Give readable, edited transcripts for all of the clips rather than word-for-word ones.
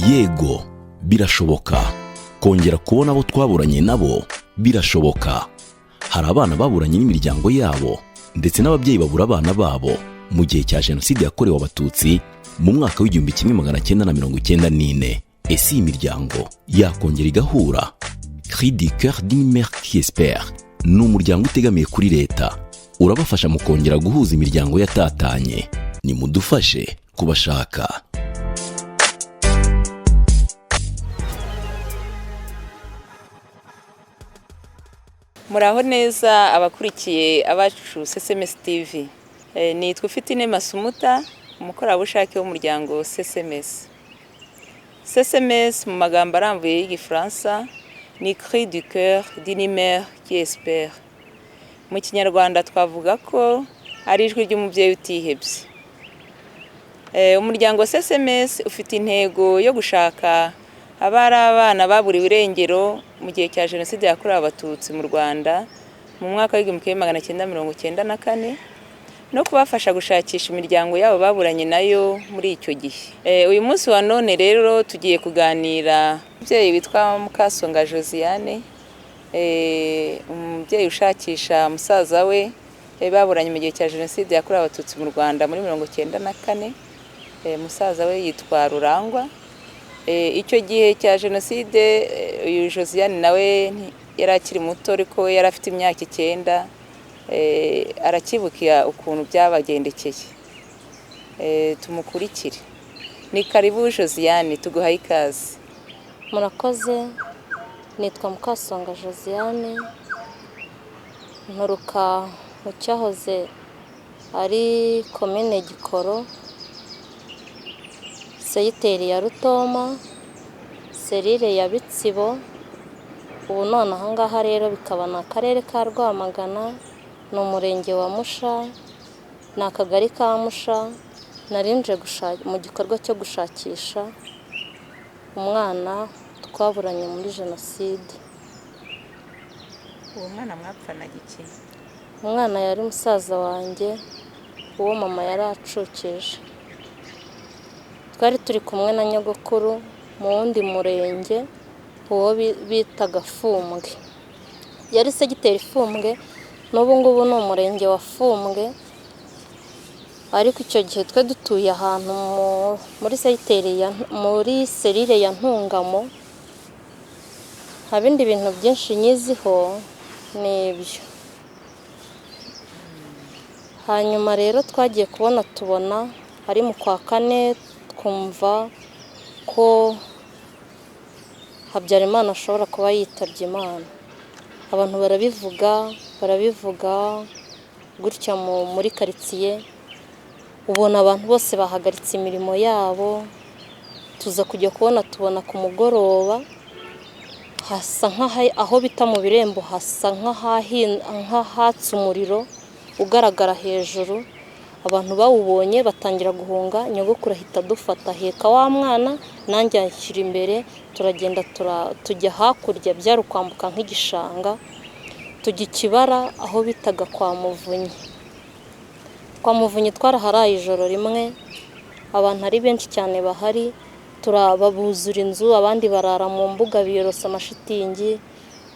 yego birashoboka kongera kubona abo twaburanye nabo birashoboka. Hari abana baburanye n'imiryango yabo ndetse n'ababyeyi babura abana babo mu gihe cya jenoside yakorewe abatutsi mu mwaka w'1994. Ese iyi miryango yakongera igahura? Cri du cœur d'une mère qui espère ni umuryango utegamiye kuri leta, urabafasha mu kongera guhuza imiryango yatatanye. Nimudufashe kubashaka. Muraho neza abakurikiye abacu SMS TV. Nitwa Ufitine Masumuta, umukorerabushake w'umuryango SMS. SMS mu magambo arambuye y'Igifaransa ni Cri du cœur d'une mère qui espère. Mu Kinyarwanda twavuga ko ari ijwi ry'umubyeyi utihebye. Umuryango SMS ufite intego yo gushaka abana baburiwe irengero mu gihe cya jenoside yakorewe abatutsi mu Rwanda mu mwaka w'1994 no kubafasha gushakisha imiryango yabo baburanye nayo muri icyo gihe. Uyu munsi wa none rero tugiye kuganira umubyeyi witwa Mukasonga Josiane, umubyeyi ushakisha musaza we baburanye mu gihe cya jenoside yakorewe abatutsi mu Rwanda muri 1994. Musaza we yitwa Rurangwa. Icyo gihe cya jenoside uyu Josiane nawe yari akiri muto ariko yari afite imyaka 9. Arakibukiye ukuntu byabagendekeye. Tumukurikire. Ni karibu Josiane, tuguhaye ikaze. Murakoze. Nitwa Mukasonga Josiane, nturuka mu cyahoze ari komine Gikoro, seyiteri ya Rutoma, serire ya Bitsibo. Ubu none ahangaha rero bikaba na akarere ka Rwamagana, ni umurenge wa Musha, ni akagari ka Musha. Narinje mu gikorwa cyo gushakisha umwana twaburanye muri jenoside. Uwo mwana mwapfanaga iki? Umwana yari musaza wanjye, uwo mama yari acukije. Twari turi kumwe na nyogokuru mu wundi murenge, uwo bitaga Fumbwe. Yari segiteri Fumbwe, n'ubu ngubu ni umurenge wa Fumbwe. Ariko icyo gihe twe dutuye ahantu muri serire ya Ntungamo. Nta bindi bintu byinshi nyiziho n'ibyo. Hanyuma rero twagiye tubona ari mu kwa 4, twumva ko Habyarimana ashobora kuba yitabye Imana. Abantu barabivuga gutya muri quartier. Ubona abantu bose bahagaritse imirimo yabo. Tuza kujya tubona ku mugoroba hasa aho bita mu birembo, hasa nk'ahatse umuriro ugaragara hejuru. Abantu bawubonye batangira guhunga. Nyogokuru ahita dufata, heka wa mwana, nanjye anshyira imbere. Turagenda tujya hakurya, byari kwambuka nk'igishanga, tujya Ikibara aho bitaga kwa Muvunyi. Kwa Muvunyi twaraharaye ijoro rimwe. Abantu ari benshi cyane bahari, turababuzura inzu, abandi barara mu mbuga biyorosa amashitingi.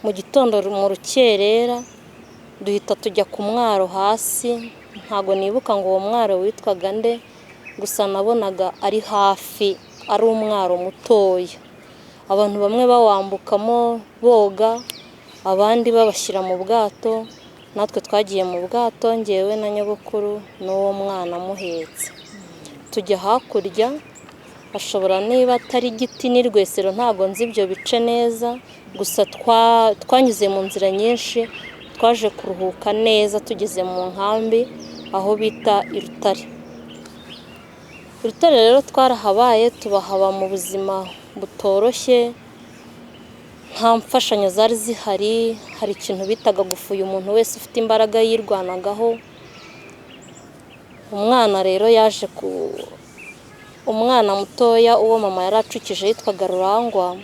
Mu gitondo mu rukerera duhita tujya ku mwaro hasi. Ntago nibuka ngo uwo mwaro witwaga nde, gusa nabonaga ari hafi, ari umwaro mutoya. Abantu bamwe bawambukamo boga, abandi babashyira mu bwato. Natwe twagiye mu bwato, ngewe na nyogokuru n'uwo mwana muhetse. Tujya hakurya, ashobora niba atari Giti ni Rwesero, ntago nzi ibyo bice neza. Gusa twanyuze mu nzira nyinshi, twaje kuruhuka neza tugeze mu nkambi aho bita Irutare. Irutare rero twarahabaye, tubahaba mu buzima butoroshye. Nta mfashanyo zari zihari. Hari ikintu bitaga gufuya, umuntu wese ufite imbaraga yirwanagaho. Umwana rero yaje umwana mutoya uwo mama yari acukije yitwaga Rurangwa.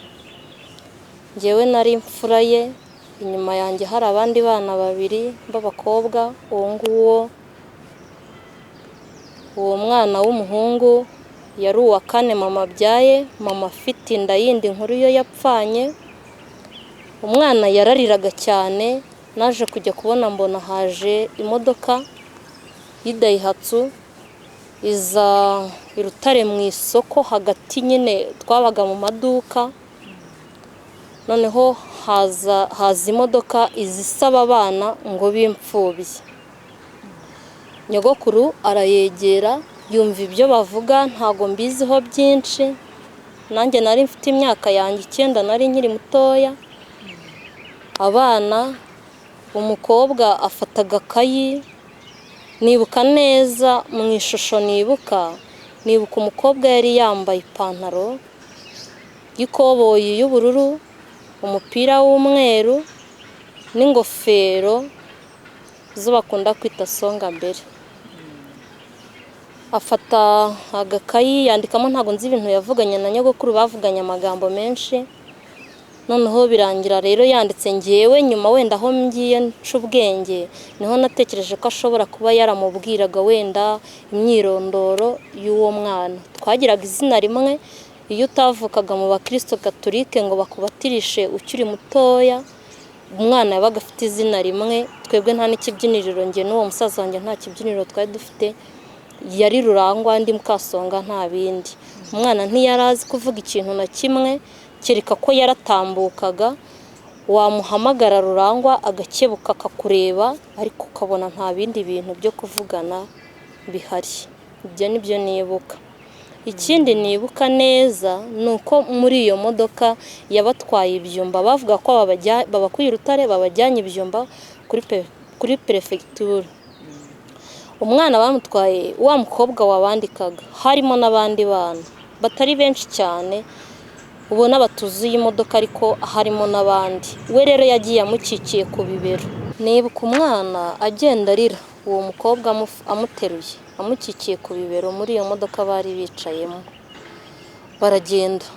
Ngewe nari imfura ye. Inyuma yanjye hari abandi bana 2 b'abakobwa. Uwo mwana w'umuhungu yari uwa kane mama abyaye, mama afite inda yindi nkuru yo yapfanye. Umwana yarariraga cyane, naje kujya kubona mbona haje imodoka y'Daihatsu iza i Rutare mu isoko hagati, nyine twabaga mu maduka. Noneho haza imodoka izisaba abana ngo b'imfubyi. Nyogokuru arayegera yumva ibyo bavuga, ntago mbiziho byinshi, nanjye nari mfite imyaka yanjye 9, nari nkiri mutoya. Abana, umukobwa afataga kayi, nibuka neza mu ishusho nibuka umukobwa yari yambaye ipantaro y'ikoboyi y'ubururu, umupira w'umweru n'ingofero zo bakunda kwita songa mbere. Afata agakayi yandikamo, ntago nzi ibintu yavuganye na nyogokuru, bavuganye amagambo menshi. Noneho birangira rero yanditse ngewe nyuma wenda aho ngiye ncubwenge niho natekereje ko ashobora kuba yaramubwiraga wenda imyirondoro y'uwo mwana. Twagiraga izina rimwe, iyo utavukaga mu bakristo Gatolike ngo bakubatirishe ukiri mutoya, umwana yabaga afite izina rimwe. Twebwe nta n'ikibyiniriro, nge n'uwo musaza wanjye nta kibyiniriro twari dufite, yari Rurangwa ndi Mukasonga nta bindi. Umwana ntiyarazi kuvuga ikintu na kimwe, kereka ko yaratambukaga wamuhamagara Rurangwa agakebuka akakureba, ariko ukabona nta bindi bintu byo kuvugana bihari. Ibyo nibyo nibuka. Ikindi nibuka neza nuko muri iyo modoka yabatwaye ibyumba, bavuga ko babakuye Rutare babajyanye ibyumba kuri prefecture. Umwana bamutwaye, wa mukobwa wabandikaga, harimo n'abandi bana batari benshi cyane, ubona batuzuye imodoka ariko harimo n'abandi. We rero yagiye amukikiye ku bibero. Nibuka umwana agenda arira, uwo mukobwa amuteruye amukikiye ku bibero muri iyo modoka bari bicayemo. Baragenda,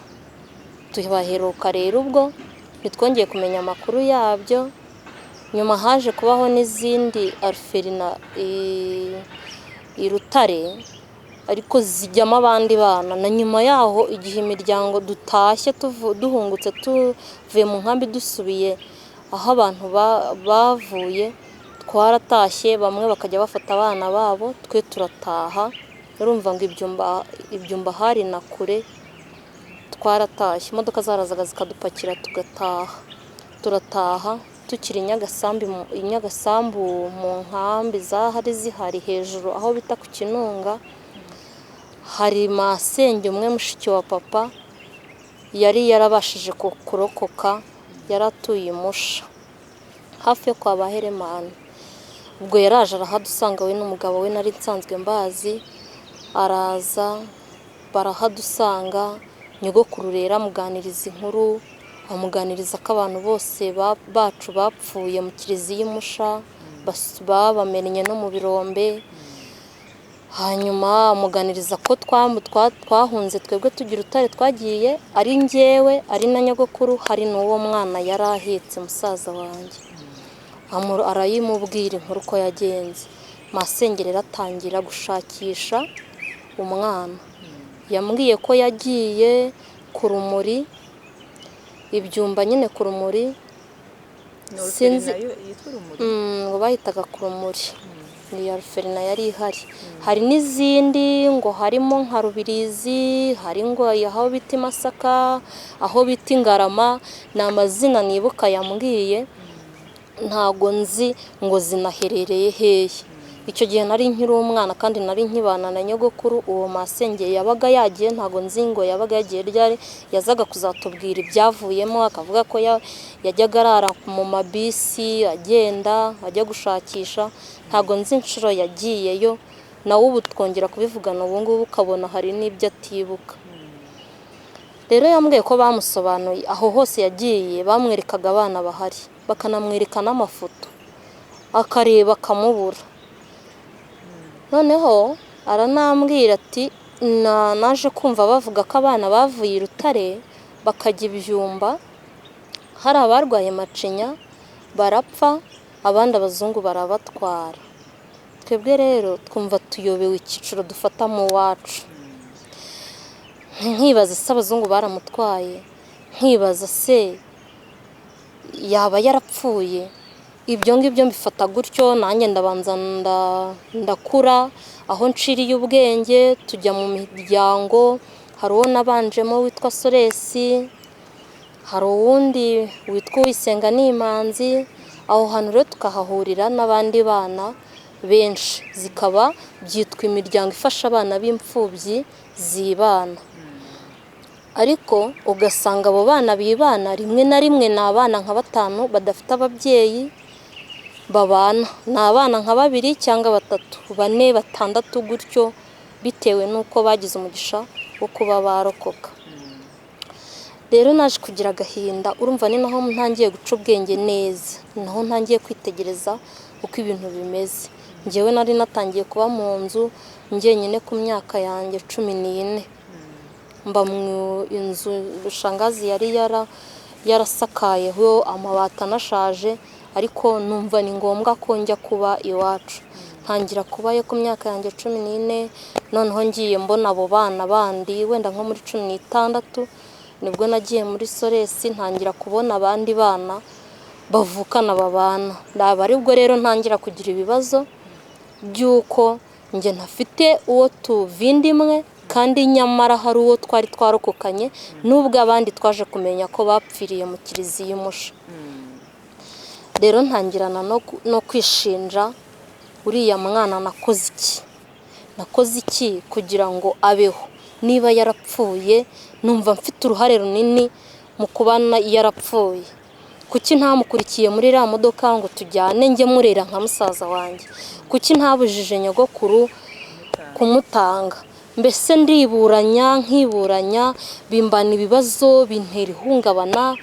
tubaheruka rero ubwo ntitwongeye kumenya amakuru yabyo. Nyuma haje kubaho n'izindi Alferina i Rutare, ariko zijyamo abandi bana. Na nyuma yaho igihe imiryango dutashye duhungutse tuvuye mu nkambi dusubiye aho abantu bavuye, twaratashye, bamwe bakajya bafata abana babo, twe turataha. Urumva ngo ibyumba hari na kure, twaratashye. Imodoka zarazaga zikadupakira tugataha. Turataha tukiri Nyagasambu mu nkambi zahari zihari hejuru aho bita ku Kinunga. Hari masenge umwe mushiki wa papa yari yarabashije kurokoka, yaratuye Musha hafi yo kwa Baheremana. Ubwo yaraje arahadusanga we n'umugabo we nari nsanzwe mbazi, araza barahadusanga. Nyogokuru rero amuganiriza inkuru, amuganiriza ko abantu bose bacu bapfuye mu kiliziya Musha, babamenye no mu birombe. Hanyuma amuganiriza ko twahunze twebwe tugira Rutare, twagiye ari njyewe ari na nyogokuru, hari n'uwo mwana yari ahetse musaza wanjye. Arayimubwira inkuru ko yagenze. Masenge rero atangira gushakisha umwana. Yambwiye ko yagiye ku Rumuri, ibyumba nyine ku Rumuri, sinzi ngo bahitaga ku Rumuri. Ni Alferina yari ihari. Hari n'izindi ngo harimo nka Rubirizi, hari ngo aho bita Masaka, aho bita Ngarama. Ni amazina nibuka yambwiye, ntago nzi ngo zinaherereye hehe. Icyo gihe nari nkiri umwana kandi nari nkibana na nyogokuru. Uwo masenge yabaga yagiye, ntago nzi ngo yabaga yagiye ryari. Yazaga kuzatubwira ibyavuyemo, akavuga ko yajyaga arara mu mabisi agenda ajya gushakisha. Ntago nzi inshuro yagiyeyo, nawe ubu twongera kubivugana ubu ngubu ukabona hari n'ibyo atibuka. Rero yambwiye ko bamusobanuye aho hose yagiye, bamwerekaga abana bahari, bakanamwereka n'amafoto, akareba akamubura. Noneho aranambwira ati naje kumva bavuga ko abana bavuye i Rutare bakajya ibyumba, hari abarwaye macinya barapfa, abandi abazungu barabatwara. Twebwe rero twumva tuyobewe icyiciro dufata mu wacu. nkibaza se abazungu baramutwaye, nkibaza se yaba yarapfuye. Ibyo ngibyo mbifata gutyo, nanjye ndabanza ndakura, aho nshiriye ubwenge tujya mu miryango. Hari uwo nabanjemo witwa Soresi, hari uwundi witwa Uwisenga N'imanzi. Aho hantu rero tukahahurira n'abandi bana benshi, zikaba byitwa imiryango ifasha abana b'imfubyi zibana. Ariko ugasanga abo bana bibana rimwe na rimwe ni abana nka 5 badafite ababyeyi babana, ni abana nka 2 cyangwa 3, 4, 6 gutyo, bitewe n'uko bagize umugisha wo kuba barokoka. Rero naje kugira agahinda, urumva ni naho ntangiye guca ubwenge neza, naho ntangiye kwitegereza uko ibintu bimeze. Njyewe nari natangiye kuba mu nzu njyenyine ku myaka yanjye 14, mba mu inzu shangazi yari yarasakayeho amabati anashaje, ariko numva ni ngombwa ko njya kuba iwacu. Ntangira kubayo ku myaka yanjye 14, noneho ngiye mbona abo bana bandi wenda nko muri 16, nibwo nagiye muri Soresi ntangira kubona abandi bana bavukana babana. Ndaba aribwo rero ntangira kugira ibibazo by'uko njye ntafite uwo tuvindimwe, kandi nyamara hari uwo twari twarokokanye, nubwo abandi twaje kumenya ko bapfiriye mu kiliziya Umusha. Rero ntangirana no kwishinja, uriya mwana nakoze iki kugira ngo abeho? Niba yarapfuye, numva mfite uruhare runini mu kubana yarapfuye. Kuki ntamukurikiye muri ra modoka ngo tujyane njye murera nka musaza wanjye? Kuki ntabujije nyogokuru kumutanga? Mbese nkiburanya, bimbana ibibazo, bintera ihungabana.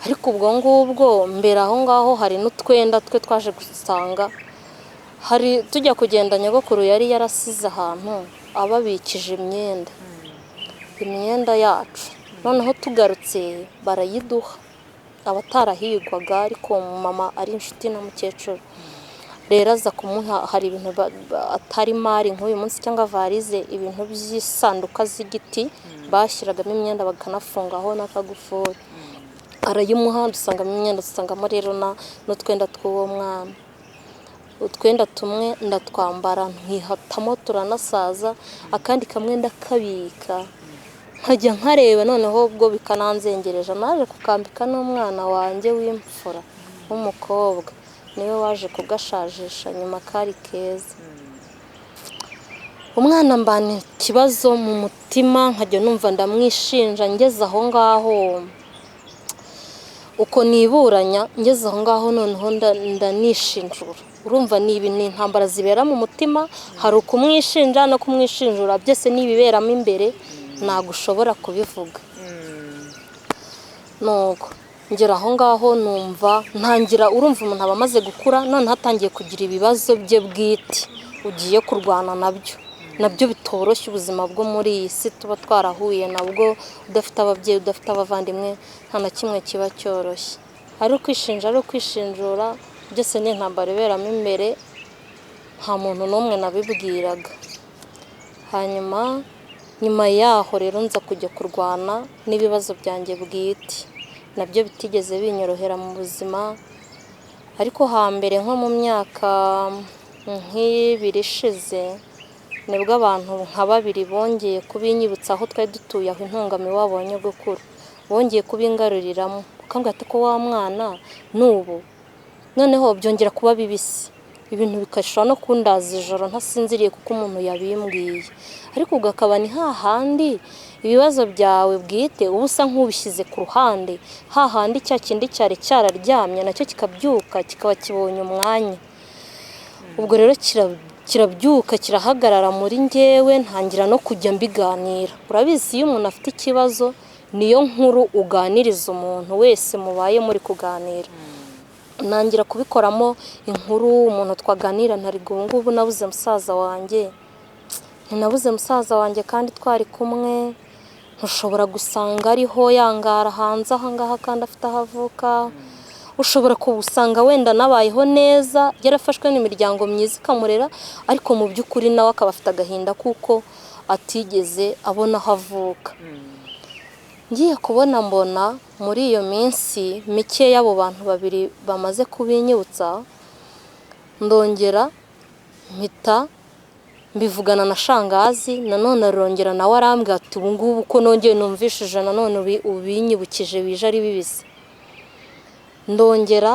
Ariko ubwo ngubwo mbere aho ngaho hari n'utwenda twe twaje gusanga, hari tujya kugenda nyogokuru yari yarasize ahantu ababikije imyenda yacu. Noneho tugarutse barayiduha, abatarahigwaga, ariko mama ari inshuti na mukecuru. Rero aza kumuha, hari ibintu atari mari nk'uyu munsi cyangwa varize, ibintu by'isanduka z'igiti bashyiragamo imyenda bakanafungaho n'akagufuri. Arayimuha, dusangamo imyenda, dusangamo rero n'utwenda tw'uwo mwana. Utwenda tumwe ndatwambara nkihatamo turanasaza, akandi kamwe ndakabika, nkajya nkareba. Noneho ubwo bikananzengereje, naje kukambika n'umwana wanjye w'imfura w'umukobwa, niwe waje kugashajisha nyuma, kari keza. Umwana mbana ikibazo mu mutima, nkajya numva ndamwishinja. Ngeze aho ngaho uko niburanya, ngeze aho ngaho noneho ndanishinjura. Urumva ni intambara zibera mu mutima, hari ukumwishinja no kumwishinjura, byose nibiberamo imbere ntago ushobora kubivuga. Nuko ngera aho ngaho numva ntangira, urumva umuntu aba amaze gukura, none hatangiye kugira ibibazo bye bwite ugiye kurwana nabyo bitoroshye. Ubuzima bwo muri iyi si tuba twarahuye nabwo, udafite ababyeyi, udafite abavandimwe, nta na kimwe kiba cyoroshye. Ari ukwishinja, ari ukwishinjura, byose ni intambara iberamo imbere, nta muntu n'umwe nabibwiraga. Hanyuma nyuma yaho rero nza kujya kurwana n'ibibazo byanjye bwite, nabyo bitigeze binyorohera mu buzima. Ariko hambere nko mu myaka nk'ibiri ishize, nibwo abantu nka 2 bongeye kubinyibutsa aho twari dutuye, aho intungami wabonye gukura, bongeye kubingaruriramo, ukambwira ati ko wa mwana n'ubu. Noneho byongera kuba bibisi, ibintu bikashobora no kundaza ijoro ntasinziriye kuko umuntu yabimbwiye. Ariko ugakaba ni hahandi ibibazo byawe bwite ubusa nk'ubishyize ku ruhande, hahandi cya kindi cyari cyararyamye nacyo kikabyuka, kikaba kibonye umwanya. Ubwo rero kirabyuka, kirahagarara muri njyewe, ntangira no kujya mbiganira. Urabizi iyo umuntu afite ikibazo, niyo nkuru uganiriza umuntu wese mubaye muri kuganira. Nangira kubikoramo inkuru, umuntu twaganira, ntarigo ngubu nabuze musaza wanjye, kandi twari kumwe. Ntushobora gusanga ariho yangara hanze ahangaha kandi afite ahavuka. Ushobora kubusanga wenda nabayeho neza, yarafashwe n'imiryango myiza ikamurera, ariko mu by'ukuri nawe akaba afite agahinda kuko atigeze abona aho avuka. Ngiye kubona mbona muri iyo minsi mike y'abo bantu babiri bamaze kubinyibutsa, ndongera mpita mbivugana na shangazi, nanone arongera nawe arambwira ati ubu ngubu ko nongeye numvishije nanone ubinyibukije bije ari bibisi. Ndongera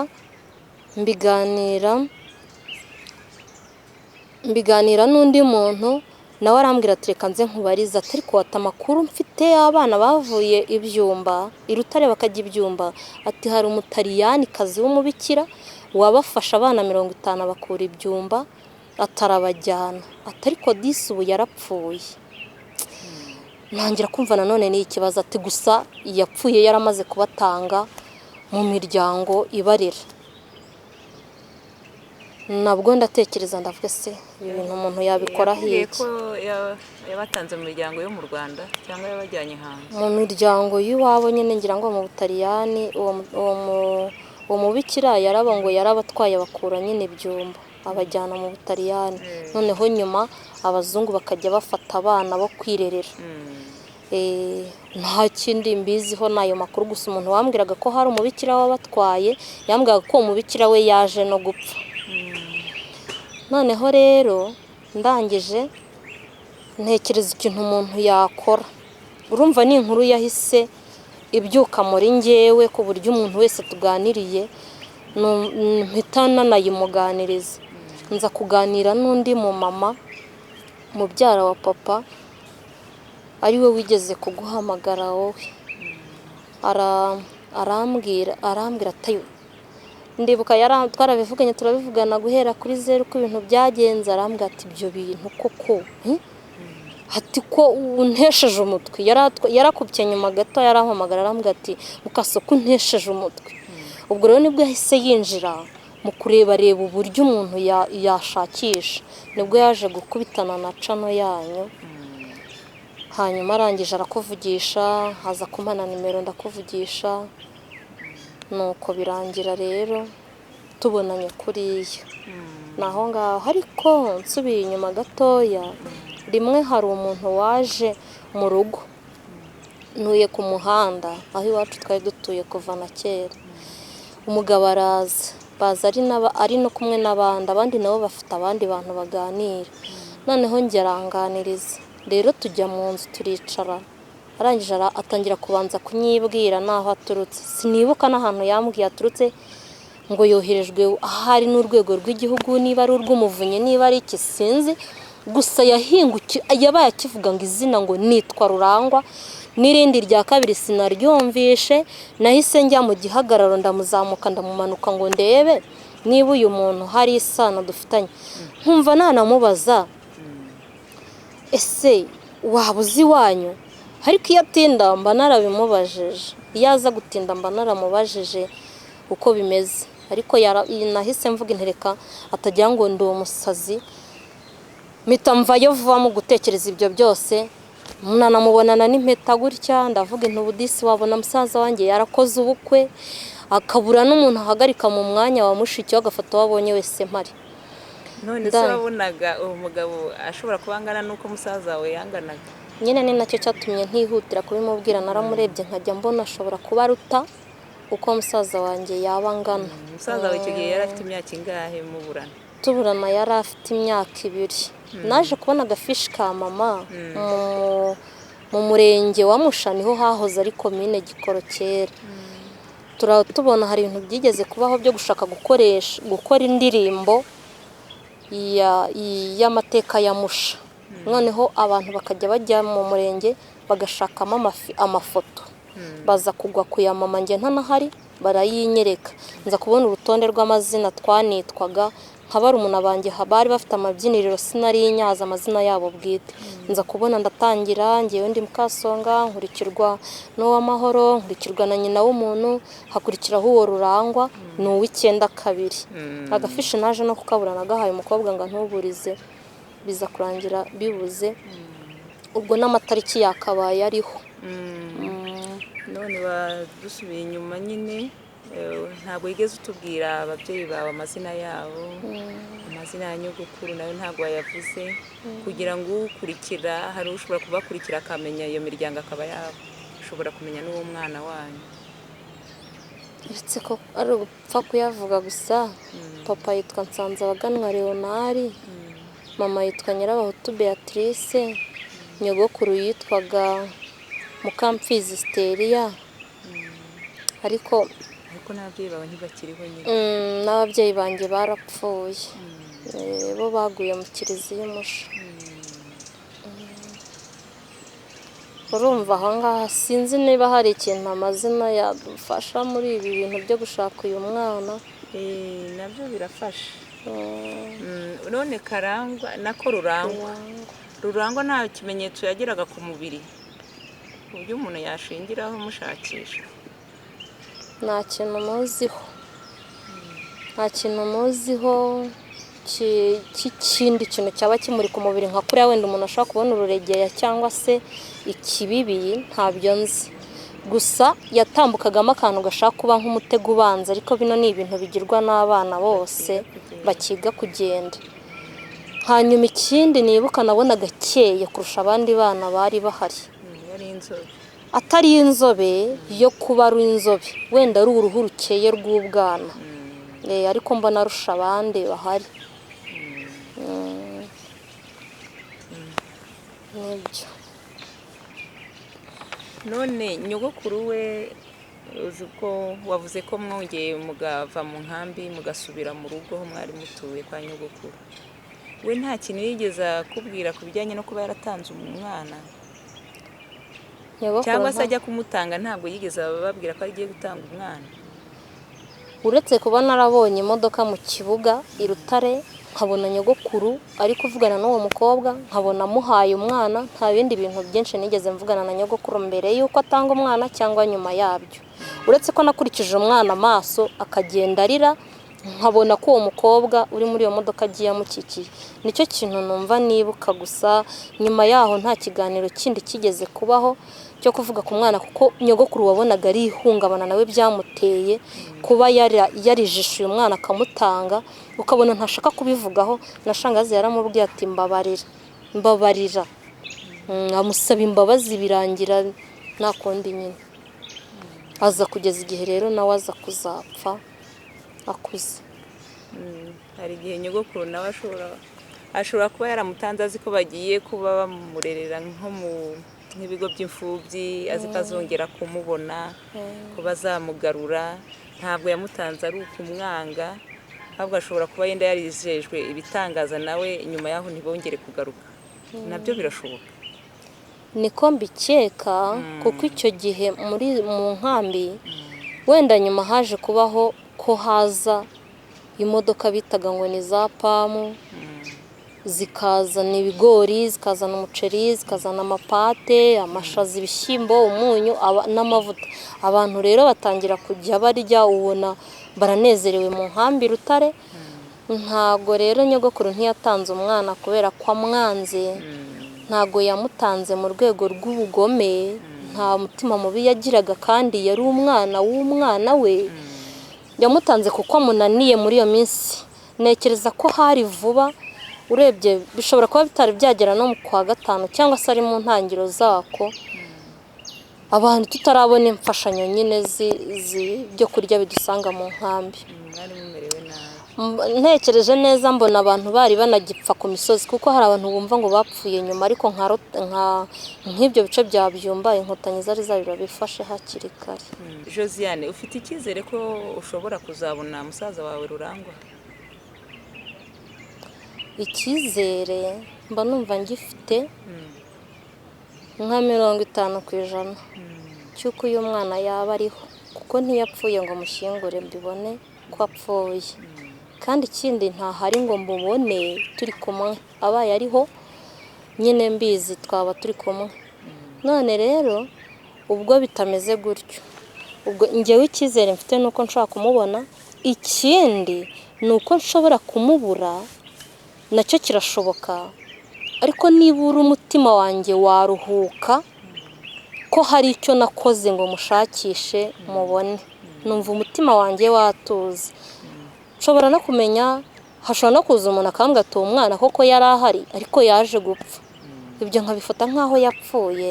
mbiganira n'undi muntu, nawe arambwira ati reka nze nkubariza, ariko wata amakuru mfite abana bavuye ibyumba i Rutare bakajya ibyumba, ati hari umutaliyani kazi w'umubikira wabafasha abana 50 bakura ibyumba atarabajyana, ariko disi ubu yarapfuye. Ntangira kumva nanone ni ikibazo, ati gusa yapfuye yaramaze kubatanga mu miryango ibarera. Nabwo ndatekereza ndavuga se ibintu umuntu yabikora Yakubwiye hiki? ko yabatanze mu miryango yo mu Rwanda cyangwa yabajyanye hanze? Mu miryango y'iwabo nyine, ngira ngo mu Butaliyani. Uwo mubikira yaraba ngo yarabatwaye bakura nyine ibyumba abajyana mu Butaliyani, noneho nyuma abazungu bakajya bafata abana bo kwirerera. Nta kindi mbiziho nayo makuru, gusa umuntu wambwiraga ko hari umubikira wabatwaye yambwiraga ko umubikira we yaje no gupfa. Noneho rero ndangije ntekereza ikintu umuntu yakora. Urumva ni inkuru yahise ibyuka muri njyewe ku buryo umuntu wese tuganiriye mpita nanayimuganiriza. Nza kuganira n'undi mu mama mubyara wa papa, ari we wigeze kuguhamagara wowe. Arambwira ati ndibuka twarabivuganye turabivugana guhera kuri 0 ko ibintu byagenze. Arambwira ati ibyo bintu koko ati ko untesheje umutwe. Yarakubye nyuma gato yarampamagara arambwira ati mukasoko untesheje umutwe. Ubwo rero nibwo yahise yinjira mu kureba uburyo umuntu yashakisha, nibwo yaje gukubitana na cano yanyu. Hanyuma arangije arakuvugisha, haza kumana nimero ndakuvugisha, nuko birangira rero tubonanye kuriya. Naho ngaho ariko nsubiye inyuma gatoya, rimwe hari umuntu waje mu rugo, ntuye ku muhanda aho iwacu twari dutuye kuva na kera. Umugabo baza ari no kumwe abandi nabo bafite abandi bantu baganira. Noneho njye aranganiriza, rero tujya mu nzu turicara. Arangije atangira kubanza kunyibwira naho aturutse. Sinibuka n'ahantu yambwiye aturutse, ngo yoherejwe ahari n'urwego rw'igihugu, niba ari urw'umuvunyi niba ari iki sinzi, gusa yabaye akivuga ngo izina ngo nitwa Rurangwa, n'irindi rya kabiri sinaryumvishe. Nahise njya mu gihagararo ndamuzamuka ndamumanuka ngo ndebe niba uyu muntu hari isano dufitanye. Nkumva nanamubaza ese waba uzi wanyu, ariko iyo atinda mba narabimubajije, iyo aza gutinda mba naramubajije uko bimeze. Ariko nahise mvuga intereka atagira ngo ndi umusazi, mpita mvayo vuba mu gutekereza ibyo byose. Nanamubonana n'impeta gutya, ndavuga intubudisi wabona musaza wanjye yarakoze ubukwe akabura n'umuntu ahagarika mu mwanya wa mushiki we agafata wabonye wese mpari. None se wabonaga uwo mugabo ashobora kubangana nuko musaza wawe yanganaga? Nyine ni nacyo cyatumye ntihutira kubimubwira. Naramurebye nkajya mbona ashobora kuba aruta uko musaza wanjye yaba angana. Musaza wawe icyo gihe yari afite imyaka ingahe muburana? Tuburana yari afite imyaka 2. Naje kubona agafishi ka mama mu murenge wa Musha, niho hahoze ari komine Gikorokera. Turatubona hari ibintu byigeze kubaho byo gushaka gukora indirimbo y'amateka ya Musha. Noneho abantu bakajya bajya mu murenge bagashakamo amafoto, baza kugwa kuyamama njye ntanahari barayinyereka. Nza kubona urutonde rw'amazina twanitwaga, nk'abarumuna banjye bari bafite amabyiniriro sinari nyaza amazina yabo bwite. Nza kubona ndatangira ngewe ndi Mukasonga, nkurikirwa n'Uwamahoro, nkurikirwa na nyina w'umuntu, hakurikiraho uwo Rurangwa n'uw'9 agafishi naje no kukabura nagahaye umukobwa ngo ntuburize, biza kurangira bibuze. Ubwo n'amatariki yakabaye ariho. None badusubiye inyuma nyine ntabwo yigeze utubwira ababyeyi bawe amazina yabo, amazina ya nyogokuru nayo ntabwo wayavuze, kugira ngo ukurikira hari ushobora kubakurikira akamenya iyo miryango akaba yashobora kumenya n'uwo mwana wanyu. uretse ko ari ugupfa kuyavuga gusa. Papa yitwa Nsanzabaganwa Leonard, mama yitwa Nyirabahutu Beatrice, nyogokuru yitwaga Mukamfizi Steria, ariko n'ababyeyi bawe ntibakiriho nyine. n'ababyeyi banjye barapfuye, bo baguye mu kiliziya Umusha. Urumva aho ngaho sinzi niba hari ikintu amazina yadufasha muri ibi bintu byo gushaka uyu mwana. Nabyo birafasha. None Karangwa nako Rurangwa nta kimenyetso yagiraga ku mubiri ku buryo umuntu yashingiraho mushakisha? Nta kintu muziho, nta kintu muziho cy'ikindi kintu cyaba kimuri ku mubiri nka kuriya wenda umuntu ashobora kubona ururegeya cyangwa se ikibibi, ntabyo nzi. Gusa yatambukagamo akantu gashaka kuba nk'umutego ubanza, ariko bino ni ibintu bigirwa n'abana bose bakiga kugenda. Hanyuma ikindi nibuka nabona gakeye kurusha abandi bana bari bahari. Yari inzobe. Atari inzobe yo kuba ari inzobe, wenda ari uruhu rukeye rw'ubwana. Ariko mbona arusha abandi bahari. Nibyo. None nyogokuru we uzi ko wavuze ko mwongeye mugava mu nkambi mugasubira mu rugo aho mwari mutuye kwa nyogokuru, we nta kintu yigeze akubwira ku bijyanye no kuba yaratanze umwana? Cyangwa se ajya kumutanga ntabwo yigeze bababwira ko agiye gutanga umwana? Uretse kuba narabonye imodoka mu kibuga i Rutare, nkabona nyogokuru ari kuvugana n'uwo mukobwa, nkabona amuhaye umwana, nta bindi bintu byinshi nigeze mvugana na nyogokuru mbere yuko atanga umwana cyangwa nyuma yabyo. Uretse ko nakurikije umwana amaso akagenda arira, nkabona ko uwo mukobwa uri muri iyo modoka agiye amukikiye. Nicyo kintu numva nibuka gusa. Nyuma yaho nta kiganiro kindi kigeze kubaho cyo kuvuga ku mwana, kuko nyogokuru wabonaga ari ihungabana nawe byamuteye kuba yarijishuye umwana akamutanga, ukabona ntashaka kubivugaho. Na shangazi yaramubwiye ati mbabarira, amusaba imbabazi birangira nta kundi nyine. Aza kugeza igihe rero nawe aza kuzapfa akuze. Hari igihe nyogokuru nawe ashobora kuba yaramutanze azi ko bagiye kuba bamurerera nko mu nk'ibigo by'imfubyi, azi ko azongera kumubona, ko bazamugarura. Ntabwo yamutanze ari ukumwanga, ahubwo ashobora kuba yenda yarizejwe ibitangaza nawe nyuma yaho ntibongere kugaruka. Nabyo birashoboka. Niko mbikeka, kuko icyo gihe mu nkambi wenda nyuma haje kubaho ko haza imodoka bitaga ngo ni za pamu, zikazana ibigori, zikazana umuceri, zikazana amapate, amashaza, ibishyimbo, umunyu n'amavuta. Abantu rero batangira kujya barya, ubona baranezerewe mu nkambi Rutare. Ntago rero nyogokuru ntiyatanze umwana kubera ko amwanze, ntago yamutanze mu rwego rw'ubugome, nta mutima mubi yagiraga, kandi yari umwana w'umwana we. Yamutanze kuko amunaniye muri iyo minsi. Nekereza ko hari vuba, urebye bishobora kuba bitari byagera no mu kwa gatanu cyangwa se ari mu ntangiro zako, abantu tutarabona imfashanyo nyine byo kurya bidusanga mu nkambi. Ntekereje neza mbona abantu bari banagipfa ku misozi, kuko hari abantu bumva ngo bapfuye nyuma, ariko nk'ibyo bice bya Byumba inkotanyi zari zabibafashe hakiri kare. Josiane, ufite icyizere ko ushobora kuzabona musaza wawe Rurangwa? Icyizere mba numva ngifite nka 50% cy'uko uyu mwana yaba ariho, kuko ntiyapfuye ngo mushyingure mbibone ko apfuye. Kandi ikindi ntahari ngo mbubone turi kumwe, abaye ariho nyine mbizi twaba turi kumwe. None rero ubwo bitameze gutyo, ubwo njyewe icyizere mfite nuko nshaka kumubona. Ikindi nuko nshobora kumubura, nacyo kirashoboka, ariko nibura umutima wanjye waruhuka ko hari icyo nakoze ngo mushakishe mubone. numva umutima wanjye watuza. Nshobora no kumenya, hashobora no kuza umuntu akambwira ati uwo mwana koko yari ahari ariko yaje gupfa, ibyo nkabifata nk'aho yapfuye.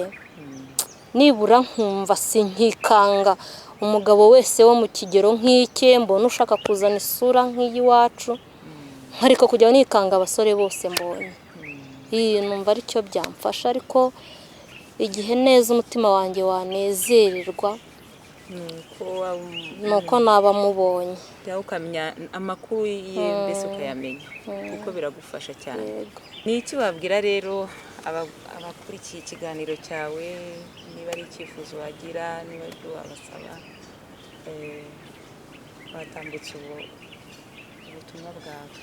Nibura nkumva sinkikanga umugabo wese wo mu kigero nk'ike, mbona ushaka kuzana isura nk'iy'iwacu, ariko kujya nikanga abasore bose mbonye. Numva aricyo byamfasha, ariko igihe neza umutima wanjye wanezererwa nuko naba mubonye, cyangwa ukamenya amakuru ye mbese ukayamenya, kuko biragufasha cyane. Ni iki wabwira rero abakurikiye ikiganiro cyawe, niba ari icyifuzo wagira, niba ibyo wabasaba, watambutse ubutumwa bwawe?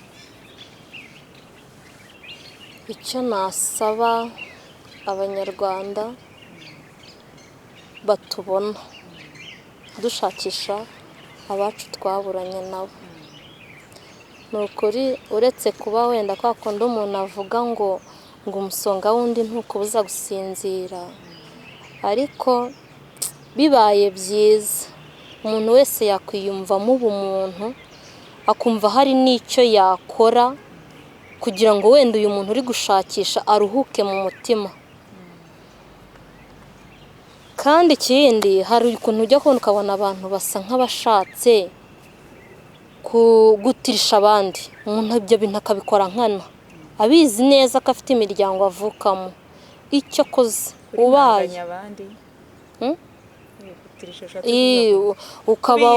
Icyo nasaba abanyarwanda batubona dushakisha abacu twaburanye nabo, ni ukuri uretse kuba wenda kwa kundi umuntu avuga ngo umusonga wundi ntukubuza gusinzira, ariko bibaye byiza umuntu wese yakwiyumvamo ubumuntu, akumva hari n'icyo yakora kugira ngo wenda uyu muntu uri gushakisha aruhuke mu mutima. Kandi ikindi, hari ukuntu ujya kubona ukabona abantu basa nk'abashatse kugutirisha abandi, umuntu ibyo bintu akabikora nkana, abizi neza ko afite imiryango avukamo. Icyo koze ubaye ukaba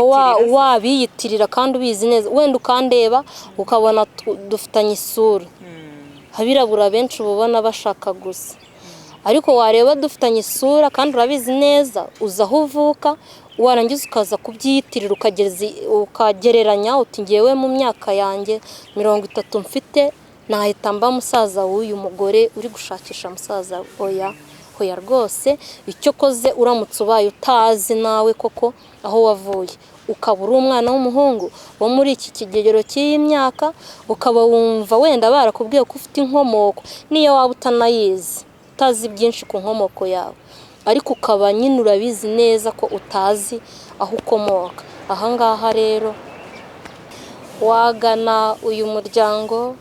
wabiyitirira kandi ubizi neza, wenda ukandeba ukabona dufitanye isura. Abirabura benshi ubona bashaka gusa, ariko wareba dufitanye isura kandi urabizi neza uza aho uvuka, warangiza ukaza kubyiyitirira ukagereranya uti ngewe mu myaka yanjye 30 mfite nahita mba musaza w'uyu mugore uri gushakisha musaza. Hoya rwose, icyo koze uramutse ubaye utazi nawe koko aho wavuye, ukaba uri umwana w'umuhungu wo muri iki kigero cy'iyi myaka, ukaba wumva wenda barakubwiye ko ufite inkomoko, niyo waba utanayizi, utazi byinshi ku nkomoko yawe, ariko ukaba nyine urabizi neza ko utazi aho ukomoka. Ahangaha rero wagana uyu muryango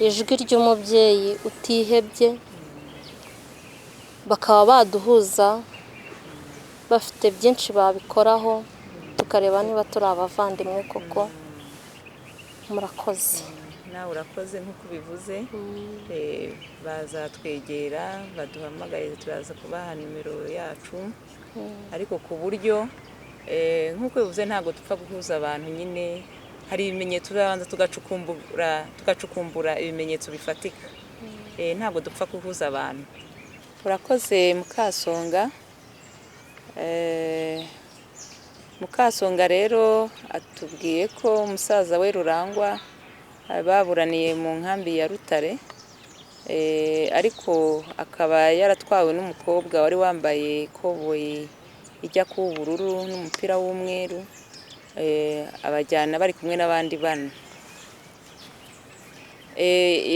Ijwi ry'Umubyeyi Utihebye, bakaba baduhuza, bafite byinshi babikoraho, tukareba niba turi abavandimwe koko. Murakoze. Nawe urakoze nk'uko ubivuze, bazatwegera baduhamagare, turaza kubaha nimero yacu, ariko ku buryo nk'uko bivuze ntabwo dupfa guhuza abantu, nyine hari ibimenyetso turabanza tugacukumbura ibimenyetso bifatika, ntabwo dupfa guhuza abantu. Urakoze Mukasonga. Mukasonga rero atubwiye ko umusaza we Rurangwa baburaniye mu nkambi ya Rutare, ariko akaba yaratwawe n'umukobwa wari wambaye ikoboyi ijya kuba ubururu n'umupira w'umweru, abajyana bari kumwe n'abandi bana.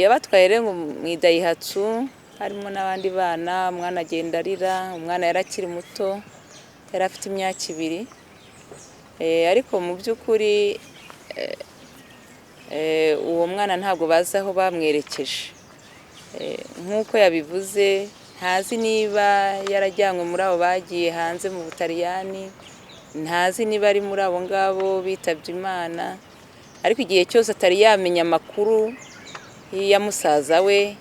Yabatwaye rero mu Idayihatsu, harimo n'abandi bana, umwana agenda arira, umwana yarakiri muto, yari afite imyaka 2, ariko mu by'ukuri uwo mwana ntabwo bazi aho bamwerekeje. Nk'uko yabivuze, ntazi niba yarajyanywe muri abo bagiye hanze mu Butaliyani, ntazi niba ari muri abo ngabo bitabye Imana, ariko igihe cyose atari yamenya amakuru ya musaza we,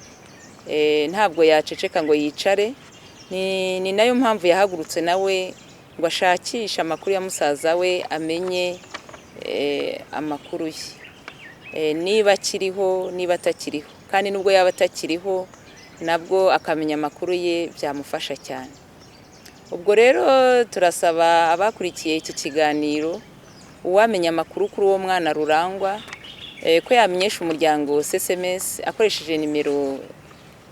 ntabwo yaceceka ngo yicare. Ni nayo mpamvu yahagurutse nawe ngo ashakishe amakuru ya musaza we, amenye amakuru ye, niba akiriho niba atakiriho, kandi nubwo yaba atakiriho nabwo akamenya amakuru ye byamufasha cyane. Ubwo rero turasaba abakurikiye iki kiganiro, uwamenya amakuru kuri uwo mwana Rurangwa, ko yamenyesha umuryango SMS akoresheje nimero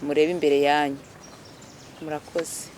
mureba imbere yanyu. Murakoze.